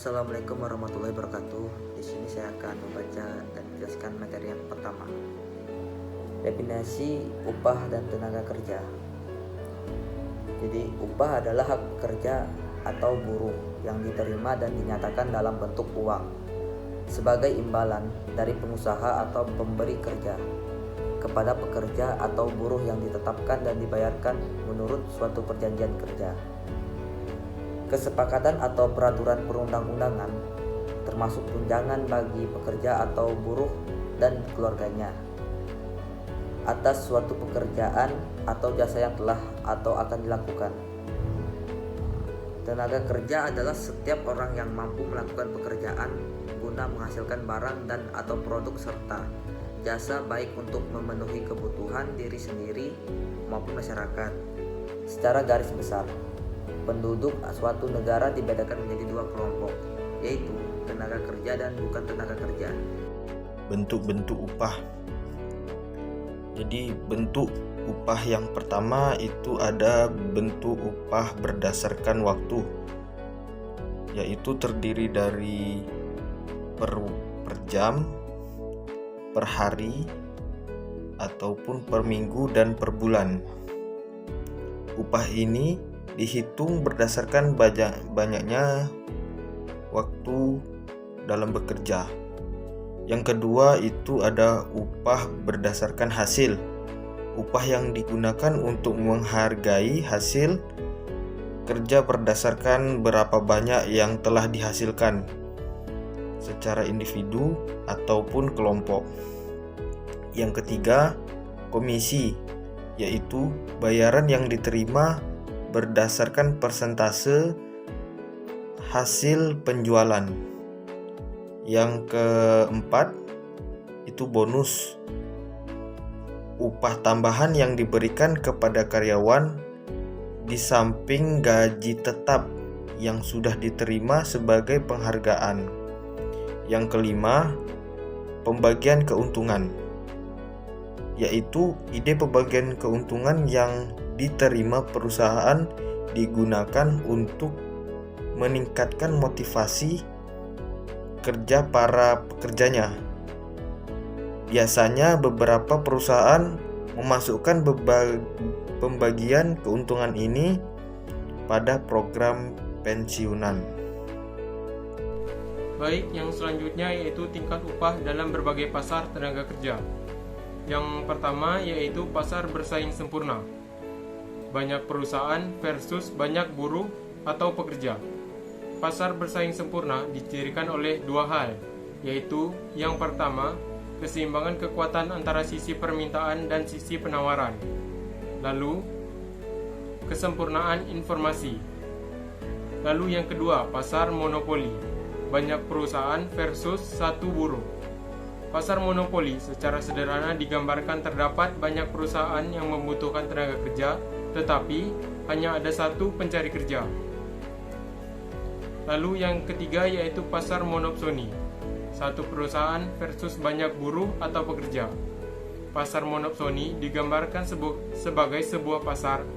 Assalamualaikum warahmatullahi wabarakatuh. Di sini saya akan membaca dan menjelaskan materi yang pertama. Definisi upah dan tenaga kerja. Jadi, upah adalah hak pekerja atau buruh yang diterima dan dinyatakan dalam bentuk uang sebagai imbalan dari pengusaha atau pemberi kerja kepada pekerja atau buruh yang ditetapkan dan dibayarkan menurut suatu perjanjian kerja, kesepakatan atau peraturan perundang-undangan, termasuk tunjangan bagi pekerja atau buruh dan keluarganya atas suatu pekerjaan atau jasa yang telah atau akan dilakukan. Tenaga kerja adalah setiap orang yang mampu melakukan pekerjaan guna menghasilkan barang dan atau produk serta jasa baik untuk memenuhi kebutuhan diri sendiri maupun masyarakat. Secara garis besar, penduduk suatu negara dibedakan menjadi dua kelompok, yaitu tenaga kerja dan bukan tenaga kerja. Bentuk-bentuk upah. Jadi bentuk upah yang pertama itu ada bentuk upah berdasarkan waktu, yaitu terdiri dari per jam, per hari, ataupun per minggu dan per bulan. Upah ini dihitung berdasarkan banyaknya waktu dalam bekerja. Yang kedua itu ada upah berdasarkan hasil. Upah yang digunakan untuk menghargai hasil kerja berdasarkan berapa banyak yang telah dihasilkan secara individu ataupun kelompok. Yang ketiga, komisi, yaitu bayaran yang diterima berdasarkan persentase hasil penjualan. Yang keempat, itu bonus, upah tambahan yang diberikan kepada karyawan di samping gaji tetap yang sudah diterima sebagai penghargaan. Yang kelima, pembagian keuntungan, yaitu ide pembagian keuntungan yang diterima perusahaan digunakan untuk meningkatkan motivasi kerja para pekerjanya. Biasanya beberapa perusahaan memasukkan pembagian keuntungan ini pada program pensiunan. Baik, yang selanjutnya yaitu tingkat upah dalam berbagai pasar tenaga kerja. Yang pertama yaitu pasar bersaing sempurna. Banyak perusahaan versus banyak buruh atau pekerja. Pasar bersaing sempurna dicirikan oleh dua hal, yaitu yang pertama, keseimbangan kekuatan antara sisi permintaan dan sisi penawaran. Lalu, kesempurnaan informasi. Lalu yang kedua, pasar monopoli. Banyak perusahaan versus satu buruh. Pasar monopoli secara sederhana digambarkan terdapat banyak perusahaan yang membutuhkan tenaga kerja, tetapi hanya ada satu pencari kerja. Lalu yang ketiga yaitu pasar monopsoni. Satu perusahaan versus banyak buruh atau pekerja. Pasar monopsoni digambarkan sebagai sebuah pasar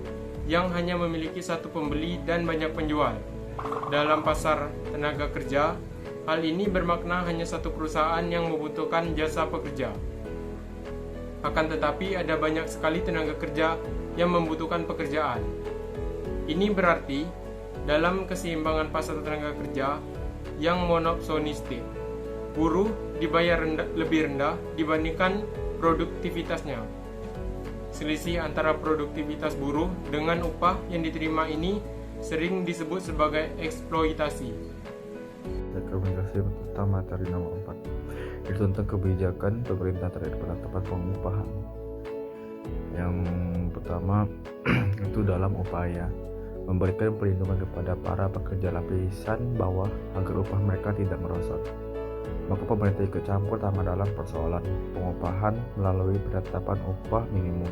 yang hanya memiliki satu pembeli dan banyak penjual. Dalam pasar tenaga kerja, hal ini bermakna hanya satu perusahaan yang membutuhkan jasa pekerja. Akan tetapi ada banyak sekali tenaga kerja yang membutuhkan pekerjaan. Ini berarti dalam keseimbangan pasar tenaga kerja yang monopsonistik, buruh dibayar lebih rendah dibandingkan produktivitasnya. Selisih antara produktivitas buruh dengan upah yang diterima ini sering disebut sebagai eksploitasi. Rekomendasi tentang materi nomor 4, itu tentang kebijakan pemerintah terhadap penetapan pengupahan. Yang pertama itu dalam upaya memberikan perlindungan kepada para pekerja lapisan bawah agar upah mereka tidak merosot, maka pemerintah ikut campur tangan dalam persoalan pengupahan melalui penetapan upah minimum.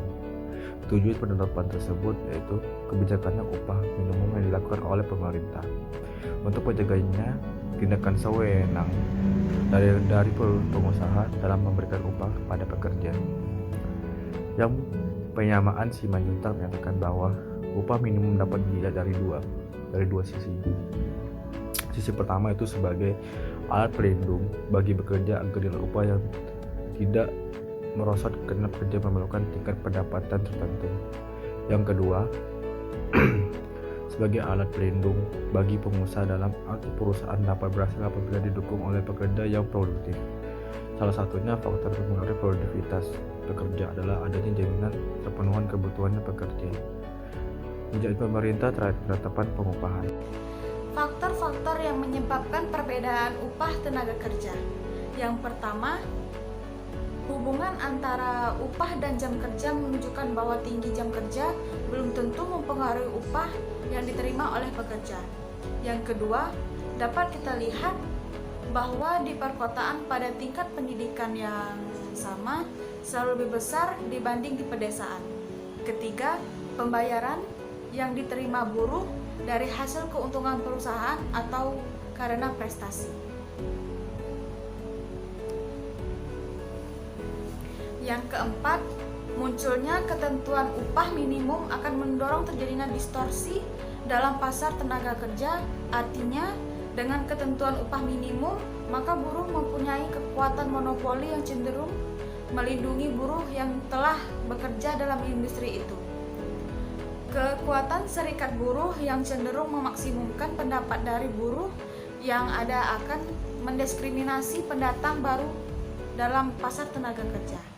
Tujuan penetapan tersebut yaitu kebijakannya upah minimum yang dilakukan oleh pemerintah untuk menjaganya tindakan sewenang dari pengusaha dalam memberikan upah pada pekerja. Yang penyamaan Simanjuntak menyatakan bahwa upah minimum dapat dilihat dari dua sisi. Sisi pertama itu sebagai alat pelindung bagi bekerja agar nilai upah yang tidak merosot karena pekerja memerlukan tingkat pendapatan tertentu. Yang kedua, sebagai alat pelindung bagi pengusaha dalam arti perusahaan dapat berhasil apabila didukung oleh pekerja yang produktif. Salah satunya faktor mempengaruhi produktivitas pekerja adalah adanya jaminan terpenuhan kebutuhan pekerja. Menjadi pemerintah terhadap penetapan pengupahan. Faktor-faktor yang menyebabkan perbedaan upah tenaga kerja. Yang pertama, hubungan antara upah dan jam kerja menunjukkan bahwa tinggi jam kerja belum tentu mempengaruhi upah yang diterima oleh pekerja. Yang kedua, dapat kita lihat bahwa di perkotaan pada tingkat pendidikan yang sama selalu lebih besar dibanding di pedesaan. Ketiga, pembayaran yang diterima buruh dari hasil keuntungan perusahaan atau karena prestasi. Yang keempat, munculnya ketentuan upah minimum akan mendorong terjadinya distorsi dalam pasar tenaga kerja. Artinya, dengan ketentuan upah minimum, maka buruh mempunyai kekuatan monopoli yang cenderung melindungi buruh yang telah bekerja dalam industri itu. Kekuatan serikat buruh yang cenderung memaksimumkan pendapat dari buruh yang ada akan mendiskriminasi pendatang baru dalam pasar tenaga kerja.